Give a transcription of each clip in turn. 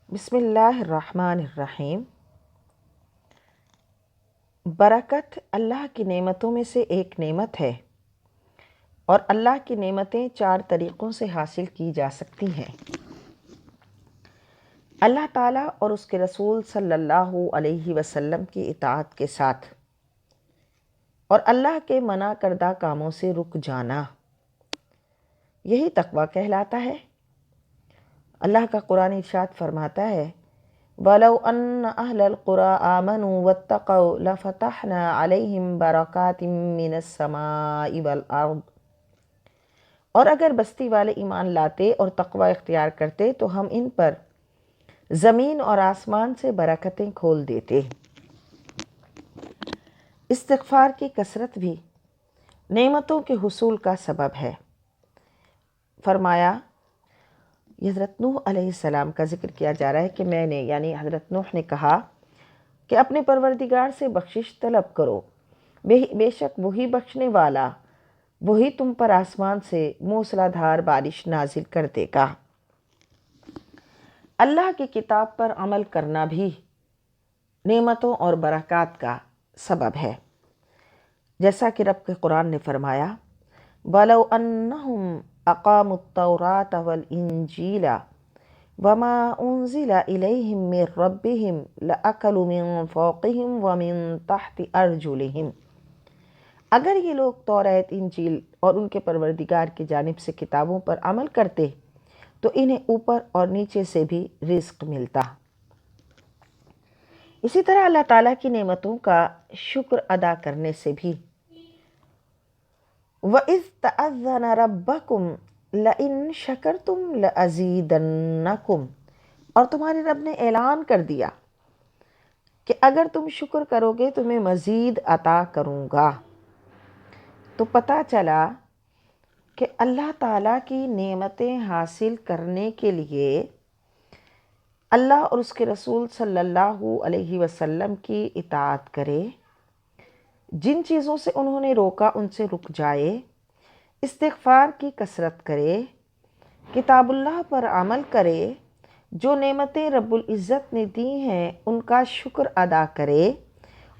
بسم اللہ الرحمن الرحیم۔ برکت اللہ کی نعمتوں میں سے ایک نعمت ہے، اور اللہ کی نعمتیں 4 طریقوں سے حاصل کی جا سکتی ہیں۔ اللہ تعالیٰ اور اس کے رسول صلی اللہ علیہ وسلم کی اطاعت کے ساتھ، اور اللہ کے منع کردہ کاموں سے رک جانا، یہی تقویٰ کہلاتا ہے۔ اللہ کا قرآن ارشاد فرماتا ہے وَلَوْ أَنَّ أَهْلَ الْقُرَىٰ آمَنُوا وَاتَّقَوْا لَفَتَحْنَا عَلَيْهِمْ بَرَكَاتٍ مِّنَ السَّمَاءِ وَالْأَرْضِ۔ اور اگر بستی والے ایمان لاتے اور تقویٰ اختیار کرتے تو ہم ان پر زمین اور آسمان سے برکتیں کھول دیتے۔ استغفار کی کثرت بھی نعمتوں کے حصول کا سبب ہے۔ فرمایا، حضرت نوح علیہ السلام کا ذکر کیا جا رہا ہے کہ میں نے یعنی حضرت نوح نے کہا کہ اپنے پروردگار سے بخشش طلب کرو، بے شک وہی بخشنے والا، وہی تم پر آسمان سے موسلا دھار بارش نازل کر دے گا۔ اللہ کی کتاب پر عمل کرنا بھی نعمتوں اور برکات کا سبب ہے، جیسا کہ رب کے قرآن نے فرمایا وَلَوْ أَنَّهُمْ أَقَامُوا التَّوْرَاةَ وَالْإِنْجِيلَ وَمَا أُنزِلَ إِلَيْهِمْ مِنْ رَبِّهِمْ لَأَكَلُوا مِنْ فَوْقِهِمْ وَمِنْ تَحْتِ أَرْجُلِهِمْ۔ اگر یہ لوگ توریت، انجیل اور ان کے پروردگار کی جانب سے کتابوں پر عمل کرتے تو انہیں اوپر اور نیچے سے بھی رزق ملتا۔ اسی طرح اللہ تعالیٰ کی نعمتوں کا شکر ادا کرنے سے بھی وَإِذْ تَأَذَّنَ رَبَّكُمْ لَإِن شَكَرْتُمْ لَأَزِيدَنَّكُمْ، اور تمہارے رب نے اعلان کر دیا کہ اگر تم شکر کرو گے تو میں مزید عطا کروں گا۔ تو پتہ چلا کہ اللہ تعالیٰ کی نعمتیں حاصل کرنے کے لیے اللہ اور اس کے رسول صلی اللہ علیہ وسلم کی اطاعت کرے، جن چیزوں سے انہوں نے روکا ان سے رک جائے، استغفار کی کثرت کرے، کتاب اللہ پر عمل کرے، جو نعمتیں رب العزت نے دی ہیں ان کا شکر ادا کرے۔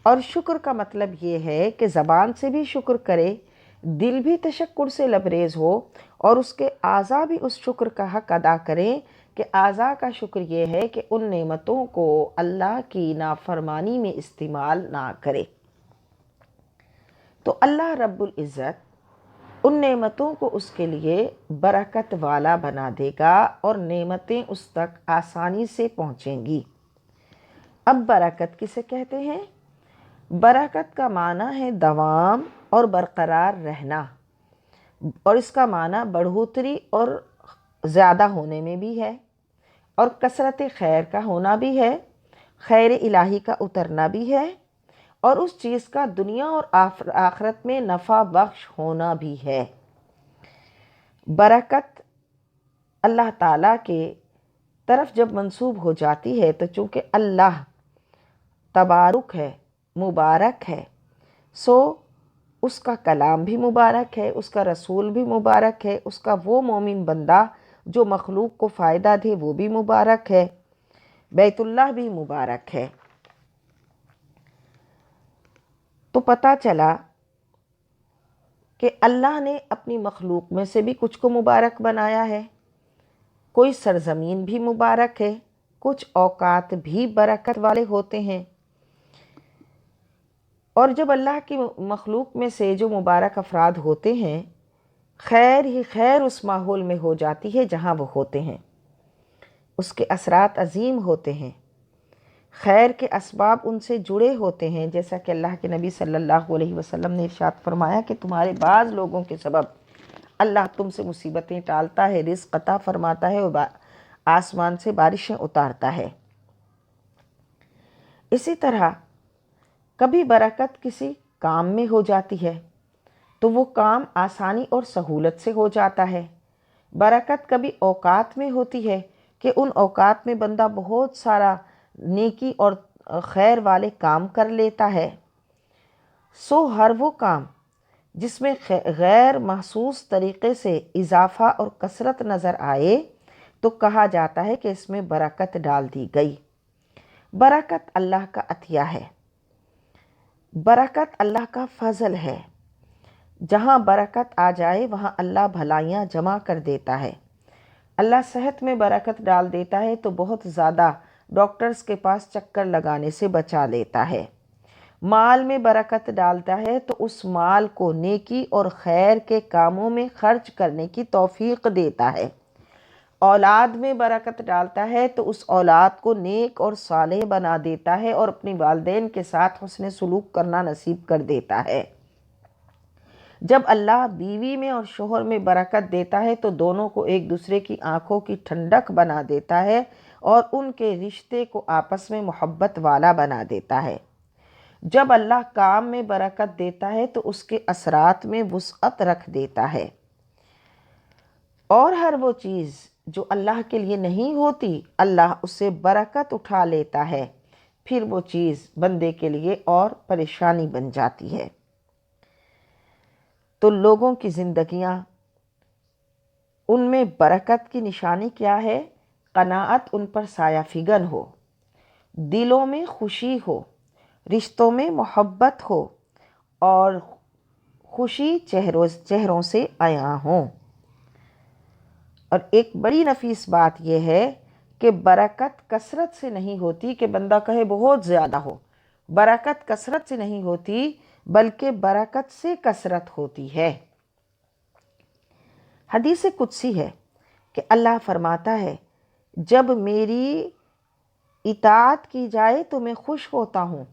اور شکر کا مطلب یہ ہے کہ زبان سے بھی شکر کرے، دل بھی تشکر سے لبریز ہو، اور اس کے اعضاء بھی اس شکر کا حق ادا کریں کہ اعضاء کا شکر یہ ہے کہ ان نعمتوں کو اللہ کی نافرمانی میں استعمال نہ کرے۔ تو اللہ رب العزت ان نعمتوں کو اس کے لیے برکت والا بنا دے گا اور نعمتیں اس تک آسانی سے پہنچیں گی۔ اب برکت کسے کہتے ہیں؟ برکت کا معنی ہے دوام اور برقرار رہنا، اور اس کا معنی بڑھوتری اور زیادہ ہونے میں بھی ہے، اور کثرت خیر کا ہونا بھی ہے، خیر الہی کا اترنا بھی ہے، اور اس چیز کا دنیا اور آخرت میں نفع بخش ہونا بھی ہے۔ برکت اللہ تعالیٰ کے طرف جب منسوب ہو جاتی ہے تو چونکہ اللہ تبارک ہے، مبارک ہے، سو اس کا کلام بھی مبارک ہے، اس کا رسول بھی مبارک ہے، اس کا وہ مومن بندہ جو مخلوق کو فائدہ دے وہ بھی مبارک ہے، بیت اللہ بھی مبارک ہے۔ تو پتہ چلا کہ اللہ نے اپنی مخلوق میں سے بھی کچھ کو مبارک بنایا ہے، کوئی سرزمین بھی مبارک ہے، کچھ اوقات بھی برکت والے ہوتے ہیں، اور جب اللہ کی مخلوق میں سے جو مبارک افراد ہوتے ہیں، خیر ہی خیر اس ماحول میں ہو جاتی ہے جہاں وہ ہوتے ہیں، اس کے اثرات عظیم ہوتے ہیں، خیر کے اسباب ان سے جڑے ہوتے ہیں، جیسا کہ اللہ کے نبی صلی اللہ علیہ وسلم نے ارشاد فرمایا کہ تمہارے بعض لوگوں کے سبب اللہ تم سے مصیبتیں ٹالتا ہے، رزق عطا فرماتا ہے اور آسمان سے بارشیں اتارتا ہے۔ اسی طرح کبھی برکت کسی کام میں ہو جاتی ہے تو وہ کام آسانی اور سہولت سے ہو جاتا ہے۔ برکت کبھی اوقات میں ہوتی ہے کہ ان اوقات میں بندہ بہت سارا نیکی اور خیر والے کام کر لیتا ہے، سو ہر وہ کام جس میں غیر محسوس طریقے سے اضافہ اور کثرت نظر آئے تو کہا جاتا ہے کہ اس میں برکت ڈال دی گئی۔ برکت اللہ کا عطیہ ہے، برکت اللہ کا فضل ہے۔ جہاں برکت آ جائے وہاں اللہ بھلائیاں جمع کر دیتا ہے۔ اللہ صحت میں برکت ڈال دیتا ہے تو بہت زیادہ ڈاکٹرز کے پاس چکر لگانے سے بچا لیتا ہے۔ مال میں برکت ڈالتا ہے تو اس مال کو نیکی اور خیر کے کاموں میں خرچ کرنے کی توفیق دیتا ہے۔ اولاد میں برکت ڈالتا ہے تو اس اولاد کو نیک اور صالح بنا دیتا ہے اور اپنی والدین کے ساتھ حسن سلوک کرنا نصیب کر دیتا ہے۔ جب اللہ بیوی میں اور شوہر میں برکت دیتا ہے تو دونوں کو ایک دوسرے کی آنکھوں کی ٹھنڈک بنا دیتا ہے اور ان کے رشتے کو آپس میں محبت والا بنا دیتا ہے۔ جب اللہ کام میں برکت دیتا ہے تو اس کے اثرات میں وسعت رکھ دیتا ہے، اور ہر وہ چیز جو اللہ کے لیے نہیں ہوتی اللہ اسے برکت اٹھا لیتا ہے، پھر وہ چیز بندے کے لیے اور پریشانی بن جاتی ہے۔ تو لوگوں کی زندگیاں، ان میں برکت کی نشانی کیا ہے؟ قناعت ان پر سایہ فگن ہو، دلوں میں خوشی ہو، رشتوں میں محبت ہو اور خوشی چہروں سے عیاں ہوں۔ اور ایک بڑی نفیس بات یہ ہے کہ برکت کثرت سے نہیں ہوتی کہ بندہ کہے بہت زیادہ ہو، برکت کثرت سے نہیں ہوتی بلکہ برکت سے کثرت ہوتی ہے۔ حدیث قدسی ہے کہ اللہ فرماتا ہے جب میری اطاعت کی جائے تو میں خوش ہوتا ہوں،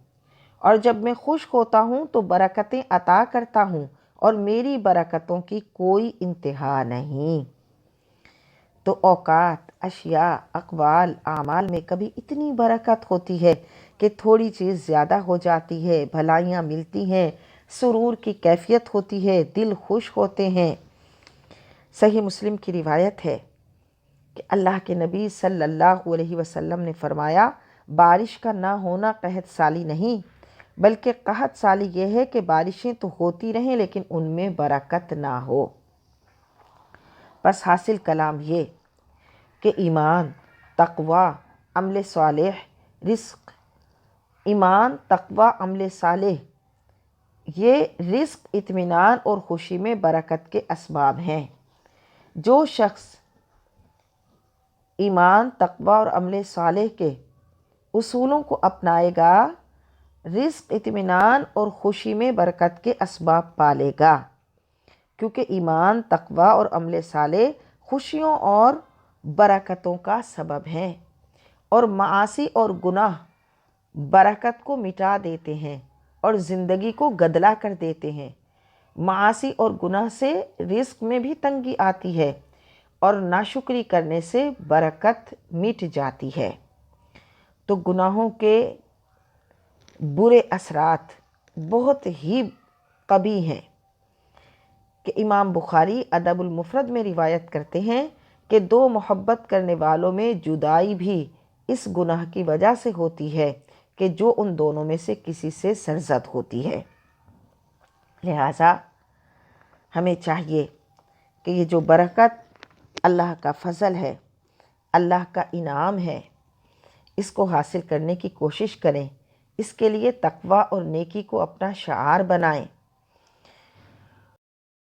اور جب میں خوش ہوتا ہوں تو برکتیں عطا کرتا ہوں، اور میری برکتوں کی کوئی انتہا نہیں۔ تو اوقات، اشیاء، اقوال، اعمال میں کبھی اتنی برکت ہوتی ہے کہ تھوڑی چیز زیادہ ہو جاتی ہے، بھلائیاں ملتی ہیں، سرور کی کیفیت ہوتی ہے، دل خوش ہوتے ہیں۔ صحیح مسلم کی روایت ہے کہ اللہ کے نبی صلی اللہ علیہ وسلم نے فرمایا بارش کا نہ ہونا قحط سالی نہیں، بلکہ قحط سالی یہ ہے کہ بارشیں تو ہوتی رہیں لیکن ان میں برکت نہ ہو۔ بس حاصل کلام یہ کہ ایمان، تقوی، عمل صالح، رزق، ایمان، تقوی، عمل صالح، یہ رزق، اطمینان اور خوشی میں برکت کے اسباب ہیں۔ جو شخص ایمان، تقوی اور عمل صالح کے اصولوں کو اپنائے گا، رزق، اطمینان اور خوشی میں برکت کے اسباب پالے گا، کیونکہ ایمان، تقوی اور عمل صالح خوشیوں اور برکتوں کا سبب ہیں، اور معاصی اور گناہ برکت کو مٹا دیتے ہیں اور زندگی کو گدلا کر دیتے ہیں۔ معاصی اور گناہ سے رزق میں بھی تنگی آتی ہے اور ناشکری کرنے سے برکت مٹ جاتی ہے۔ تو گناہوں کے برے اثرات بہت ہی قبیح ہیں کہ امام بخاری ادب المفرد میں روایت کرتے ہیں کہ دو محبت کرنے والوں میں جدائی بھی اس گناہ کی وجہ سے ہوتی ہے کہ جو ان دونوں میں سے کسی سے سرزد ہوتی ہے۔ لہٰذا ہمیں چاہیے کہ یہ جو برکت اللہ کا فضل ہے، اللہ کا انعام ہے، اس کو حاصل کرنے کی کوشش کریں، اس کے لیے تقوی اور نیکی کو اپنا شعار بنائیں۔